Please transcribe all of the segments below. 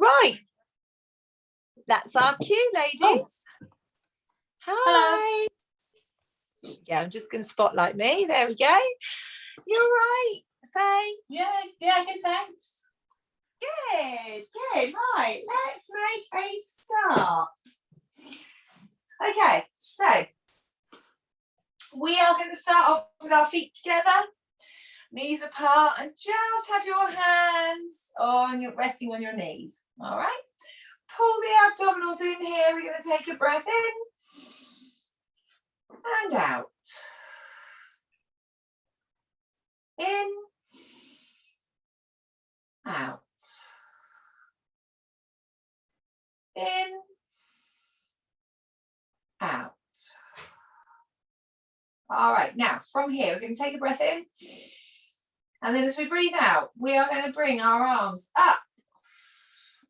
Right, that's our cue, ladies. Oh. Hi. Hello. Yeah, I'm just going to spotlight me. There we go. You're right, Faye. Yeah, good, thanks. Good. Right, let's make a start. Okay, so we are going to start off with our feet together, knees apart, and just have your hands resting on your knees. All right. Pull the abdominals in here. We're going to take a breath in and out. In, out. In, out. All right, now from here, we're going to take a breath in. And then as we breathe out, we are going to bring our arms up.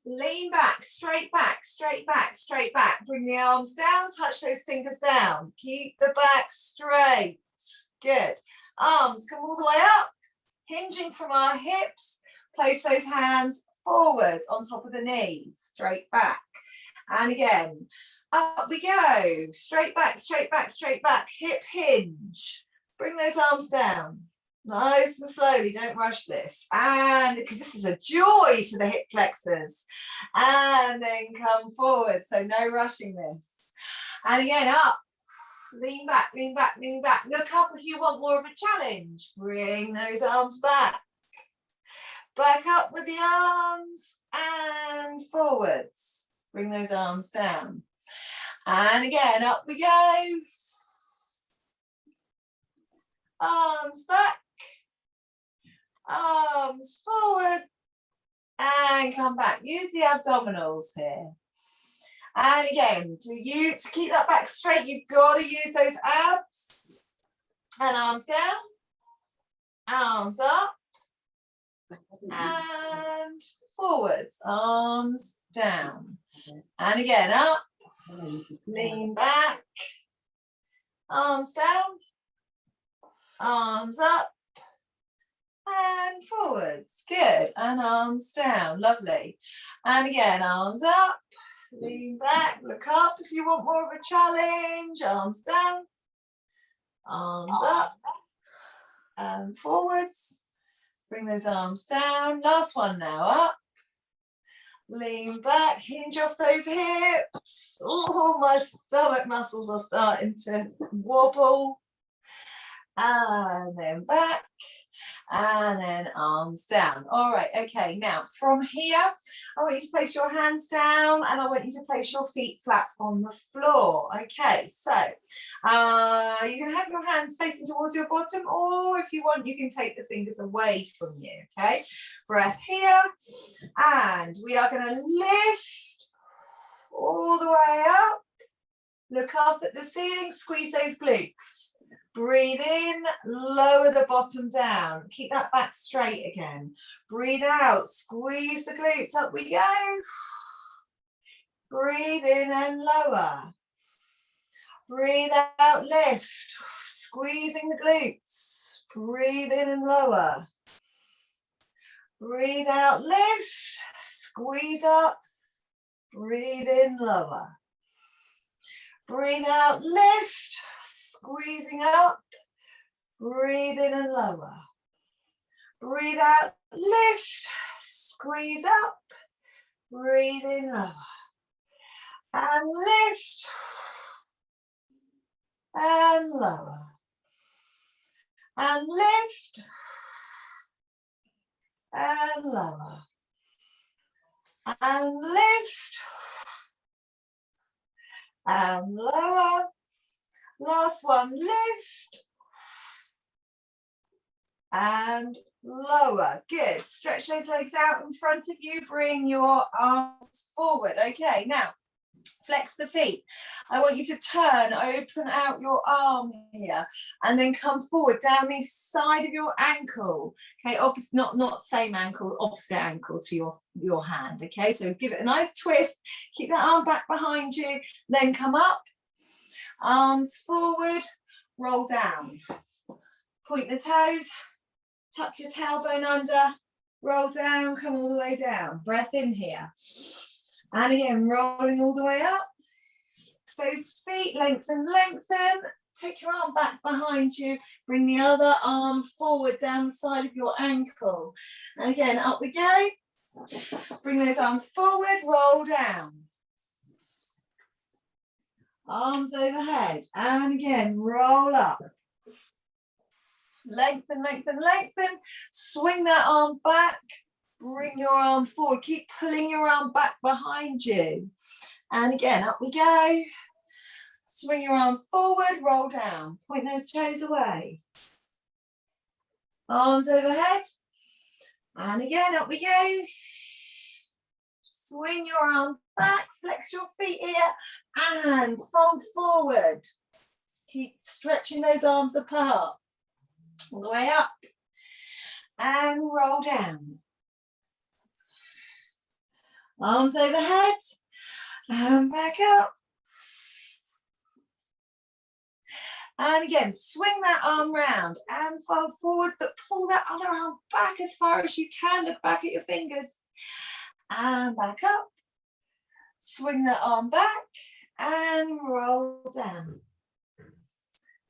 Lean back, straight back, straight back, straight back. Bring the arms down, touch those fingers down. Keep the back straight. Good. Arms come all the way up, hinging from our hips. Place those hands forwards on top of the knees, straight back. And again, up we go. Straight back, straight back, straight back. Hip hinge. Bring those arms down. Nice and slowly, don't rush this. And because this is a joy for the hip flexors. And then come forward, so no rushing this. And again, up. Lean back, lean back, lean back. Look up if you want more of a challenge. Bring those arms back. Back up with the arms and forwards. Bring those arms down. And again, up we go. Arms back. Arms forward. And come back. Use the abdominals here. And again, to keep that back straight, you've got to use those abs. And arms down. Arms up. And forwards. Arms down. And again, up. Lean back. Arms down. Arms up. And forwards. Good. And arms down. Lovely. And again, arms up. Lean back. Look up if you want more of a challenge. Arms down. Arms up. And forwards. Bring those arms down. Last one now. Up. Lean back. Hinge off those hips. Oh, my stomach muscles are starting to wobble. And then back. And then arms down. All right, okay, now from here, I want you to place your hands down and I want you to place your feet flat on the floor. Okay, so you can have your hands facing towards your bottom, or if you want, you can take the fingers away from you, okay? Breath here, and we are going to lift all the way up. Look up at the ceiling, squeeze those glutes. Breathe in, lower the bottom down. Keep that back straight again. Breathe out, squeeze the glutes, up we go. Breathe in and lower. Breathe out, lift. Squeezing the glutes. Breathe in and lower. Breathe out, lift. Squeeze up. Breathe in, lower. Breathe out, lift. Squeezing up, breathe in and lower. Breathe out, lift, squeeze up, breathe in, lower. And lift, and lower. And lift, and lower. And lift, and lower. Last one, lift and lower. Good. Stretch those legs out in front of you. Bring your arms forward. Okay, now flex the feet. I want you to turn, open out your arm here, and then come forward down the side of your ankle. Okay, opposite, not same ankle, opposite ankle to your hand. Okay, so give it a nice twist. Keep that arm back behind you. Then come up. Arms forward, roll down. Point the toes, tuck your tailbone under, roll down, come all the way down. Breath in here. And again, rolling all the way up. Those feet, lengthen, lengthen. Take your arm back behind you. Bring the other arm forward down the side of your ankle. And again, up we go. Bring those arms forward, roll down. Arms overhead. And again, roll up. Lengthen, lengthen, lengthen. Swing that arm back. Bring your arm forward. Keep pulling your arm back behind you. And again, up we go. Swing your arm forward, roll down. Point those toes away. Arms overhead. And again, up we go. Swing your arm back, flex your feet here, and fold forward. Keep stretching those arms apart. All the way up. And roll down. Arms overhead. And back up. And again, swing that arm round and fold forward, but pull that other arm back as far as you can. Look back at your fingers. And back up. Swing that arm back and roll down.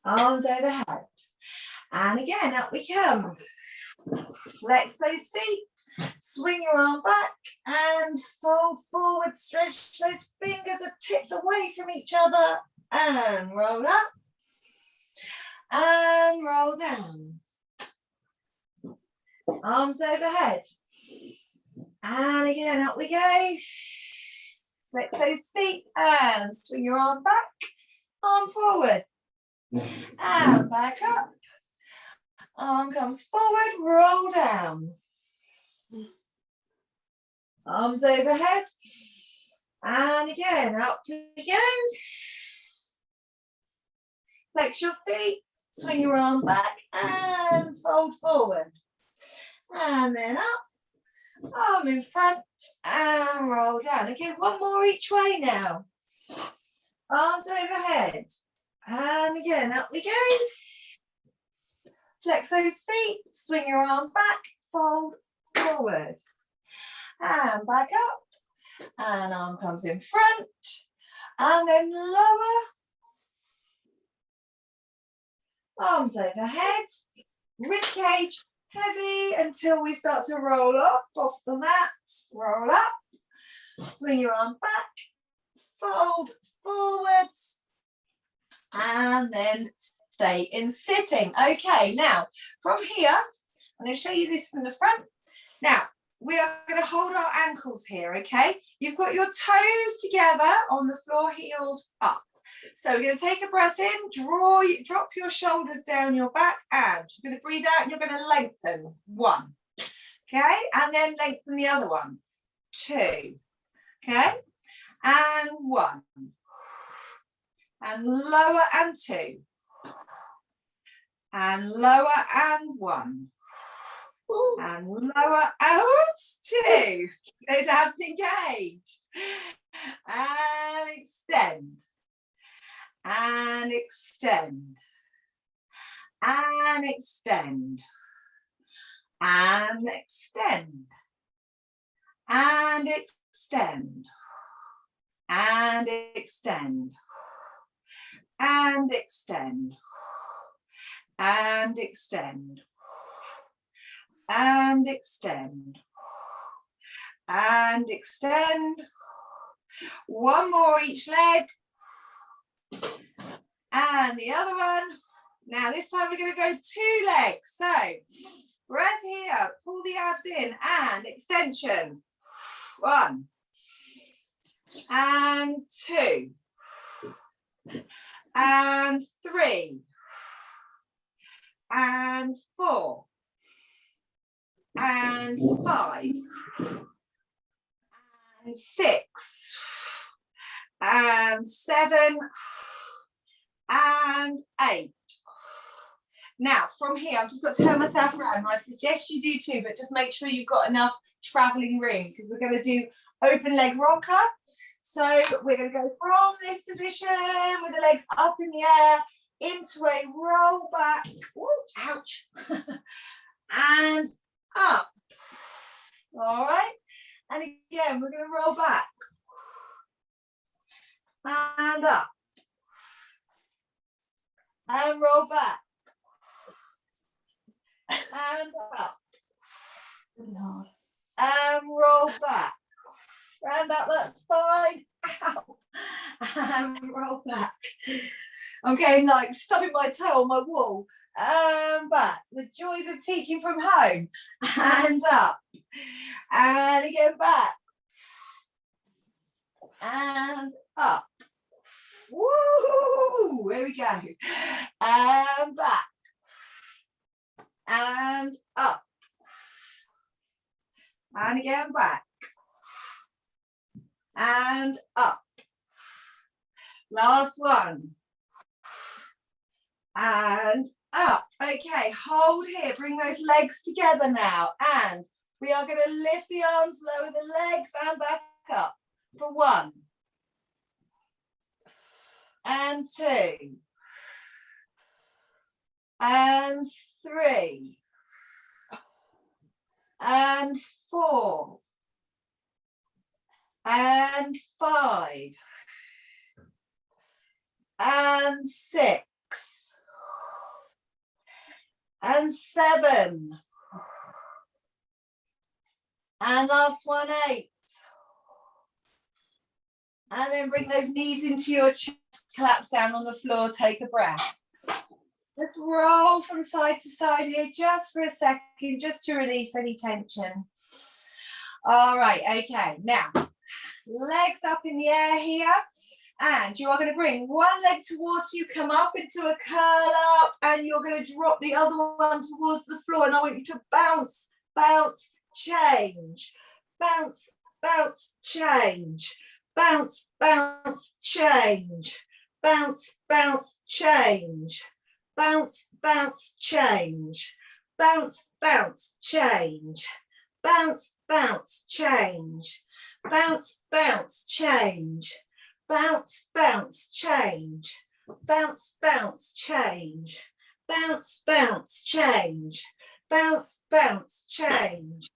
Arms overhead. And again, up we come. Flex those feet. Swing your arm back and fold forward. Stretch those fingers, the tips away from each other. And roll up. And roll down. Arms overhead. And again, up we go. Flex those feet and swing your arm back. Arm forward. And back up. Arm comes forward, roll down. Arms overhead. And again, up we go. Flex your feet. Swing your arm back and fold forward. And then up, arm in front and roll down. Again, one more each way now. Arms overhead. And again, up we go. Flex those feet, swing your arm back, fold forward. And back up. And arm comes in front. And then lower. Arms overhead, rib cage heavy until we start to roll up off the mat. Roll up, swing your arm back, fold forwards, and then stay in sitting. Okay, now from here, I'm going to show you this from the front. Now, we are going to hold our ankles here, okay? You've got your toes together on the floor, heels up. So we're going to take a breath in, drop your shoulders down your back, and you're going to breathe out and you're going to lengthen. 1. Okay, and then lengthen the other one. 2. Okay, and 1. And lower and 2. And lower and 1. And lower, oops, 2. Those abs engaged. And extend. And extend. And extend. And extend. And extend. And extend. And extend. And extend. And extend. And extend. One more each leg. And the other one. Now this time we're going to go 2 legs. So breath here, pull the abs in and extension. 1 and 2 and 3 and 4 and 5 and 6 and 7 and 8. Now from here, I've just got to turn myself around. I suggest you do too, but just make sure you've got enough traveling room because we're going to do open leg rocker. So we're going to go from this position with the legs up in the air into a roll back. Ooh, ouch. And up. All right. And again, we're going to roll back. And up. And roll back. And up. Good Lord. And roll back. Round up that spine. Ow. And roll back. I'm getting like stubbing my toe on my wall. And back. The joys of teaching from home. And up. And again back. And up. Woo! Here we go. And back. And up. And again back. And up. Last one. And up. Okay, hold here. Bring those legs together now. And we are going to lift the arms, lower the legs, and back up. For 1. And 2. And 3. And 4. And 5. And 6. And 7. And last one, 8. And then bring those knees into your chest, collapse down on the floor, take a breath. Let's roll from side to side here just for a second, just to release any tension. All right, okay, now, legs up in the air here, and you are going to bring one leg towards you, come up into a curl up, and you're going to drop the other one towards the floor, and I want you to bounce, bounce, change, bounce, bounce, change. Bounce, bounce, change. Bounce, bounce, change. Bounce, bounce, change. Bounce, bounce, change. Bounce, bounce, change. Bounce, bounce, change. Bounce, bounce, change. Bounce, bounce, change. Bounce, bounce, change. Bounce, bounce, change.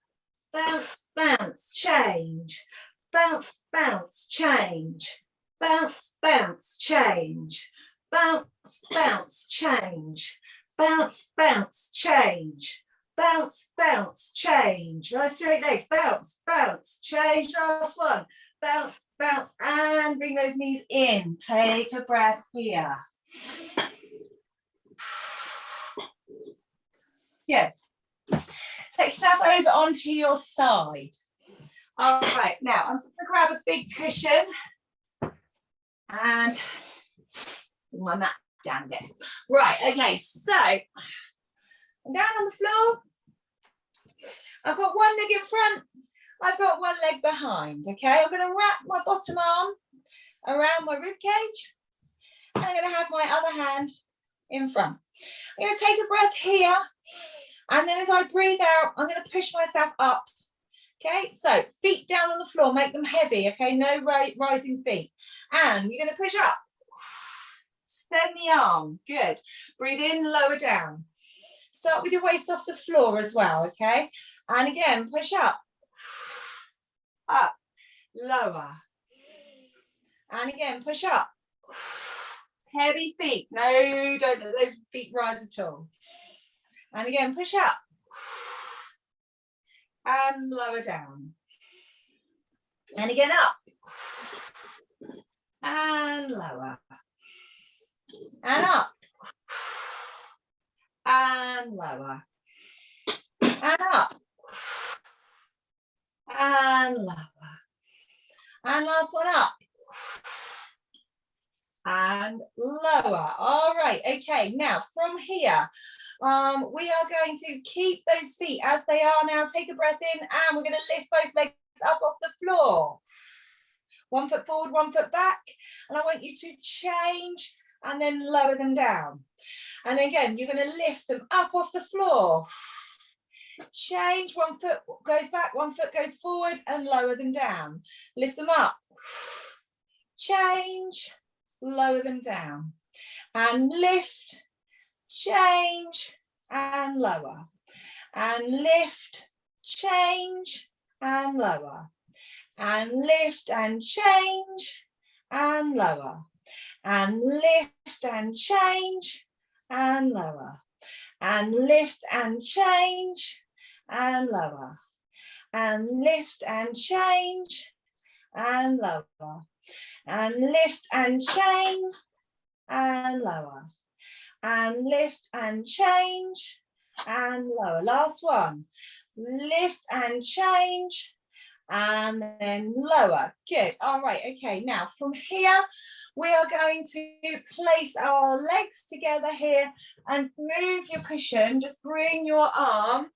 Bounce, bounce, change. Bounce, bounce, change. Bounce, bounce, change. Bounce, bounce, change. Bounce, bounce, change. Bounce, bounce, change. Nice straight legs. Bounce, bounce, change. Last one. Bounce, bounce, and bring those knees in. Take a breath here. Good. Take yourself over onto your side. All right, now I'm just going to grab a big cushion and bring my mat down again. Right, okay, so I'm down on the floor. I've got one leg in front, I've got one leg behind, okay? I'm going to wrap my bottom arm around my rib cage, and I'm going to have my other hand in front. I'm going to take a breath here, and then as I breathe out, I'm going to push myself up. Okay, so feet down on the floor, make them heavy, okay, no rising feet. And you're going to push up, extend the arm, good. Breathe in, lower down. Start with your waist off the floor as well, okay? And again, push up, lower. And again, push up. Heavy feet, no, don't let those feet rise at all. And again, push up. And lower down. And again up. And lower. And up. And lower. And up. And lower. And last one up. And lower. All right, okay, now from here, we are going to keep those feet as they are now. Take a breath in, and we're going to lift both legs up off the floor. 1 foot forward, 1 foot back, and I want you to change and then lower them down. And again, you're going to lift them up off the floor. Change, 1 foot goes back, 1 foot goes forward, and lower them down. Lift them up. Change, lower them down. And lift, change, and lower. And lift, change, and lower, and lift and change and lower, and lift and change and lower, and lift and change and lower, and lift and change and lower, and lift and change and lower, and lift and change and lower. Last one. Lift and change and then lower. Good. All right. Okay. Now from here, we are going to place our legs together here and move your cushion. Just bring your arm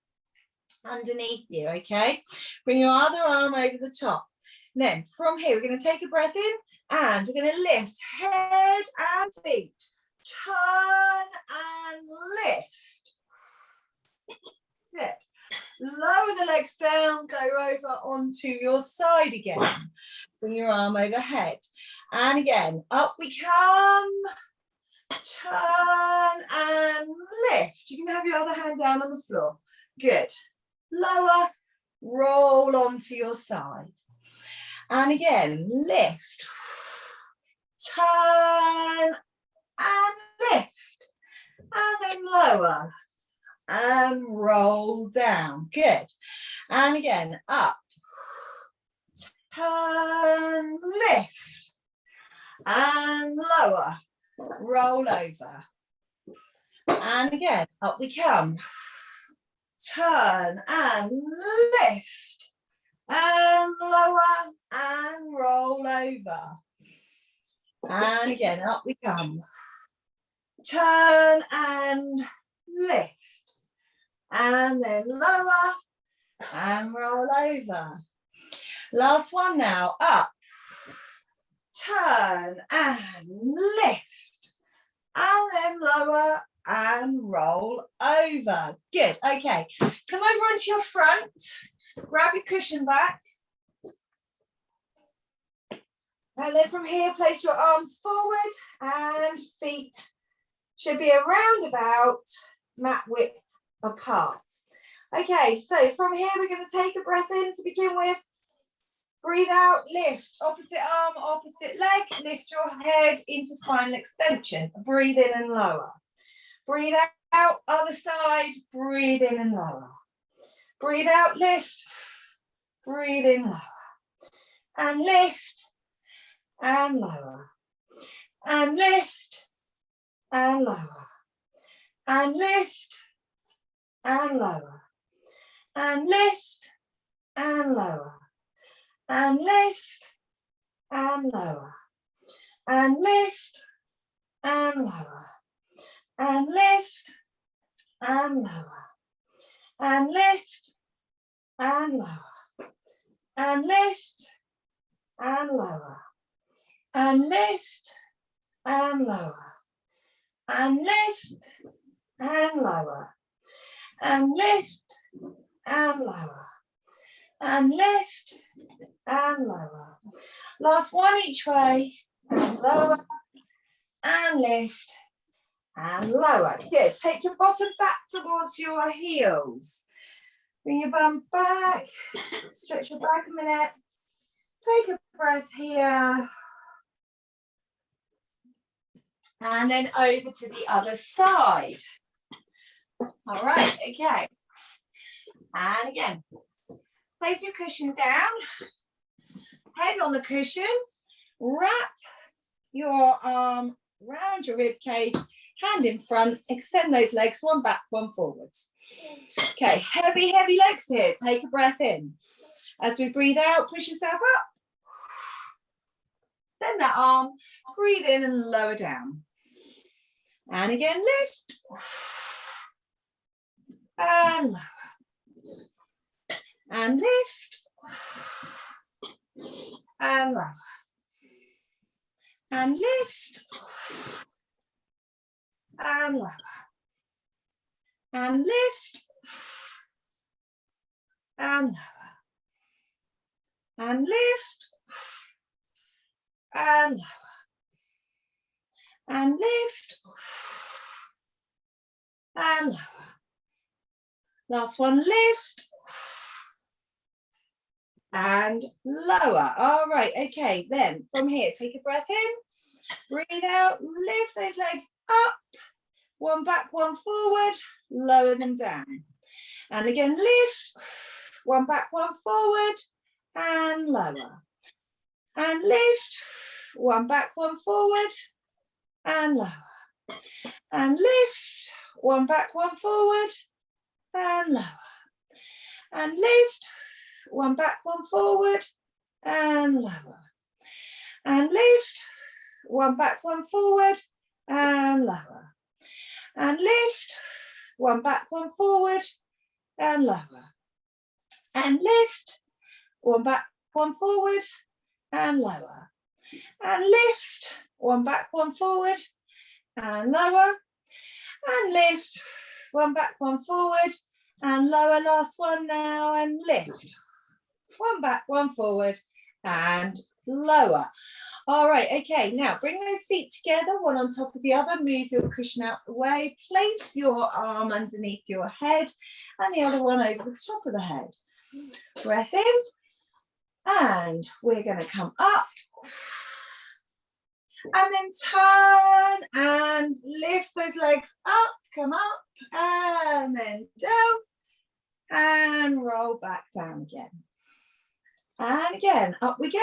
underneath you. Okay. Bring your other arm over the top. Then from here, we're going to take a breath in and we're going to lift head and feet. Turn and lift. Good. Lower the legs down, go over onto your side again. Bring your arm overhead. And again, up we come. Turn and lift. You can have your other hand down on the floor. Good. Lower, roll onto your side. And again, lift. Turn and lift. And then lower. And roll down. Good. And again, up. Turn, lift. And lower. Roll over. And again, up we come. Turn and lift. And lower and roll over. And again, up we come. Turn and lift. And then lower and roll over. Last one now, up, turn and lift, and then lower and roll over. Good, okay. Come over onto your front, grab your cushion back. And then from here, place your arms forward and feet should be around about mat width apart. Okay, so from here we're going to take a breath in to begin with. Breathe out, lift, opposite arm, opposite leg, lift your head into spinal extension. Breathe in and lower. Breathe out, other side, breathe in and lower. Breathe out, lift, breathe in, lower. And lift, and lower. And lift, and lower. And lift, and lower, and lift, and lower, and lift, and lower, and lift, and lower, and lift, and lower, and lift, and lower, and lift, and lower, and lift, and lower, and lift, and lower, and lift, and lower, and lift, and lower. Last one each way, and lower, and lift, and lower. Good, take your bottom back towards your heels. Bring your bum back, stretch your back a minute. Take a breath here. And then over to the other side. All right, okay. And again, place your cushion down, head on the cushion, wrap your arm round your rib cage, hand in front, extend those legs, one back, one forwards. Okay, heavy, heavy legs here. Take a breath in. As we breathe out, push yourself up. Extend that arm, breathe in and lower down. And again, lift. And lower. And lift. And lower. And lift. And lower. And lift. And lower. And lift. And lower. And lift. And lower. Last one, lift. and lower. All right, okay, then from here, take a breath in, breathe out, lift those legs up, one back, one forward, lower them down. And again, lift, one back, one forward, and lower. And lift, one back, one forward, and lower. And lift, one back, one forward, and lower. And lift, one back, one forward, and lower. And lift, one back, one forward, and lower. And lift, one back, one forward, and lower. And lift, one back, one forward, and lower. And lift, one back, one forward, and lower. And lift, one back, one forward, and lower. Last one now, and lift, one back, one forward, and lower. All right, okay, now bring those feet together, one on top of the other, move your cushion out the way, place your arm underneath your head and the other one over the top of the head. Breath in, and we're going to come up and then turn and lift those legs up, come up and then down and roll back down again. And again, up we go.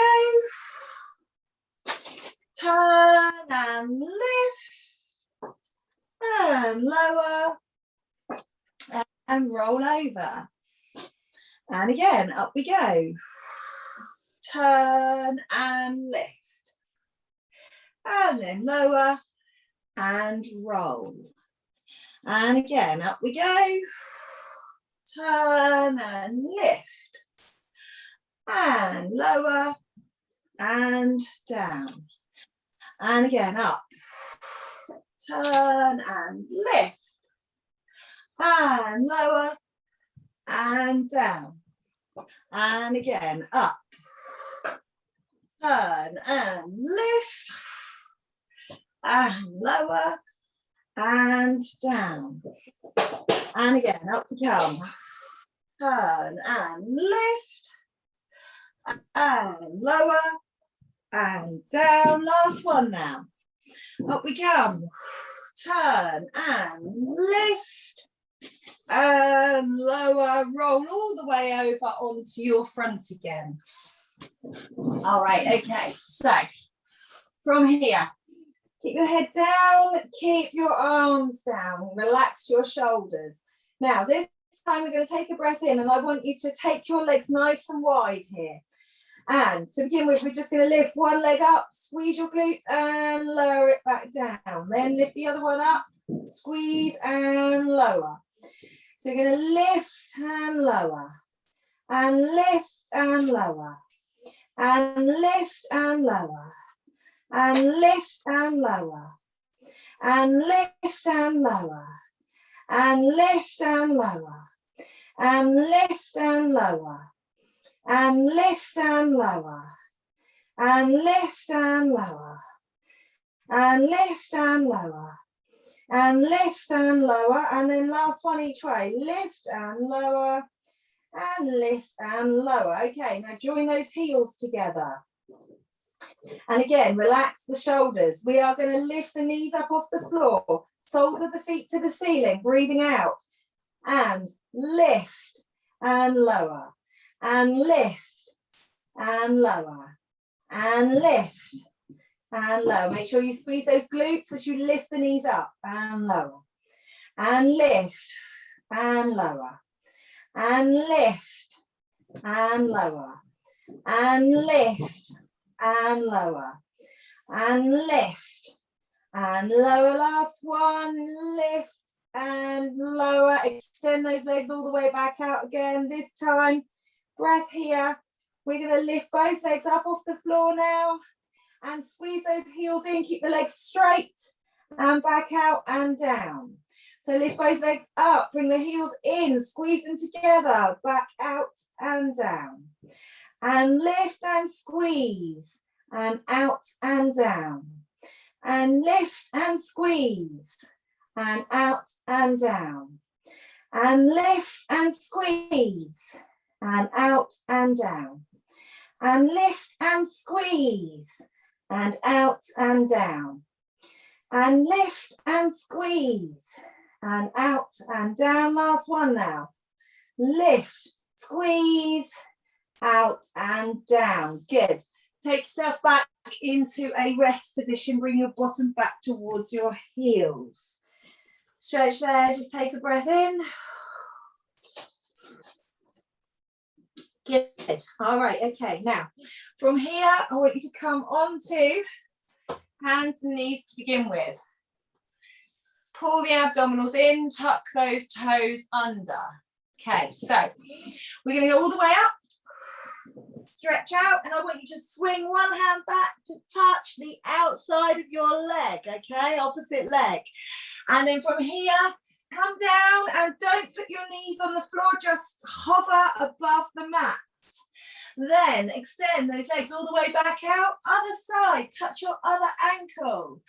Turn and lift and lower and roll over. And again, up we go. Turn and lift. And then lower and roll. And again, up we go. Turn and lift. And lower and down. And again, up. Turn and lift. And lower and down. And again, up. Turn and lift. And lower and down. And again, up we come. Turn and lift. And lower and down. Last one now. Up we come. Turn and lift and lower. Roll all the way over onto your front again. All right, okay, so from here, keep your head down, keep your arms down, relax your shoulders. Now this time we're going to take a breath in, and I want you to take your legs nice and wide here. And to begin with, we're just going to lift one leg up, squeeze your glutes and lower it back down. Then lift the other one up, squeeze and lower. So you're going to lift and lower, and lift and lower, and lift and lower, and lift and lower, and lift and lower, and lift and lower, and lift and lower, and lift and lower, and lift and lower, and lift and lower, and lift and lower, and then last one each way, lift and lower, and lift and lower. Okay, now join those heels together. And again, relax the shoulders. We are going to lift the knees up off the floor, soles of the feet to the ceiling, breathing out, and lift and lower, and lift and lower, and lift and lower. Make sure you squeeze those glutes as you lift the knees up and lower, and lift and lower, and lift and lower, and lift and lower, and lift and lower. Last one, lift and lower. Extend those legs all the way back out again. This time, breath here. We're going to lift both legs up off the floor now and squeeze those heels in. Keep the legs straight and back out and down. So lift both legs up, bring the heels in, squeeze them together, back out and down. And lift and squeeze, and out and down. And lift and squeeze, and out and down. And lift and squeeze, and out and down. and lift and squeeze, and out and down, and lift and squeeze, and out and down. Last one now. Lift, squeeze, out and down. Good. Take yourself back into a rest position. Bring your bottom back towards your heels. Stretch there. Just take a breath in. Good. All right. Okay. Now, from here, I want you to come onto hands and knees to begin with. Pull the abdominals in, tuck those toes under. Okay, so we're going to go all the way up, stretch out, and I want you to swing one hand back to touch the outside of your leg, okay, opposite leg. And then from here, come down and don't put your knees on the floor, just hover above the mat. Then extend those legs all the way back out, other side, touch your other ankle.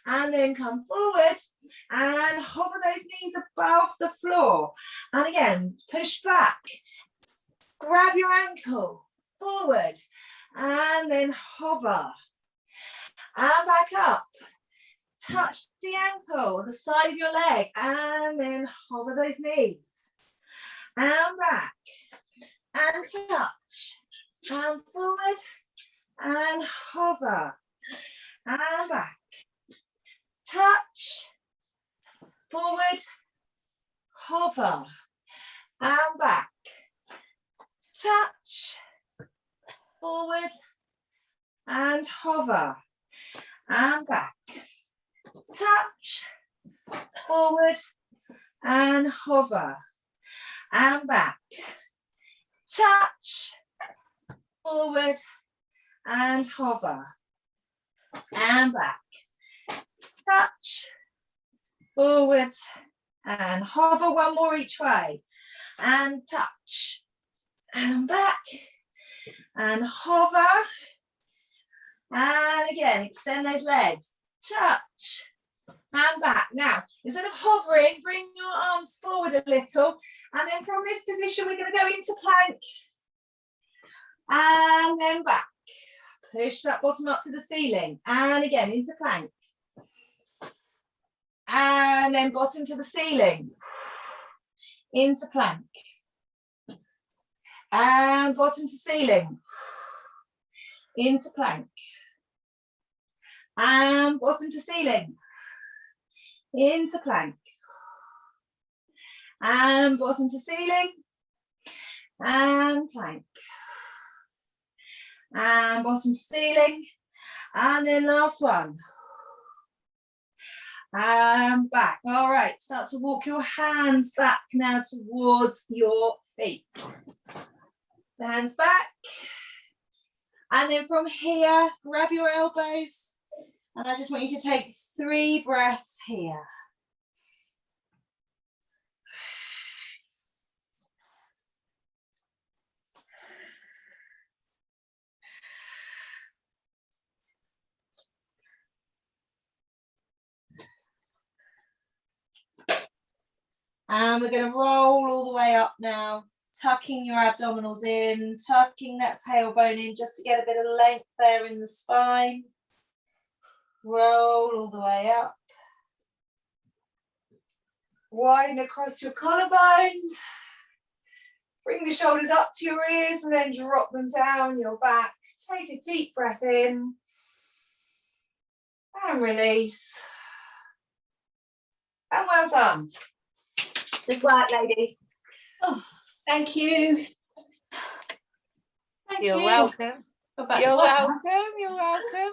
And then come forward and hover those knees above the floor. And again, push back, grab your ankle, forward, and then hover. And back up, touch the ankle, the side of your leg, and then hover those knees. And back, and touch. And forward and hover and back, touch, forward, hover and back, touch, forward and hover and back, touch, forward and hover and back, touch, forward and hover and back, touch, forward and hover. One more each way, and touch and back and hover, and again extend those legs, touch and back. Now instead of hovering, bring your arms forward a little, and then from this position we're going to go into plank. And then back, push that bottom up to the ceiling, and again into plank, and then bottom to the ceiling, into plank, and bottom to ceiling, into plank, and bottom to ceiling, into plank, and bottom to ceiling, and plank, and bottom to ceiling, and then last one, and back. All right, start to walk your hands back now towards your feet. The hands back, and then from here, grab your elbows, and I just want you to take 3 breaths here. And we're going to roll all the way up now, tucking your abdominals in, tucking that tailbone in just to get a bit of length there in the spine. Roll all the way up. Widen across your collarbones. Bring the shoulders up to your ears and then drop them down your back. Take a deep breath in and release. And well done. Good work, ladies. Oh, thank you. Thank You're you. welcome. Go back to You're work now. welcome. You're welcome.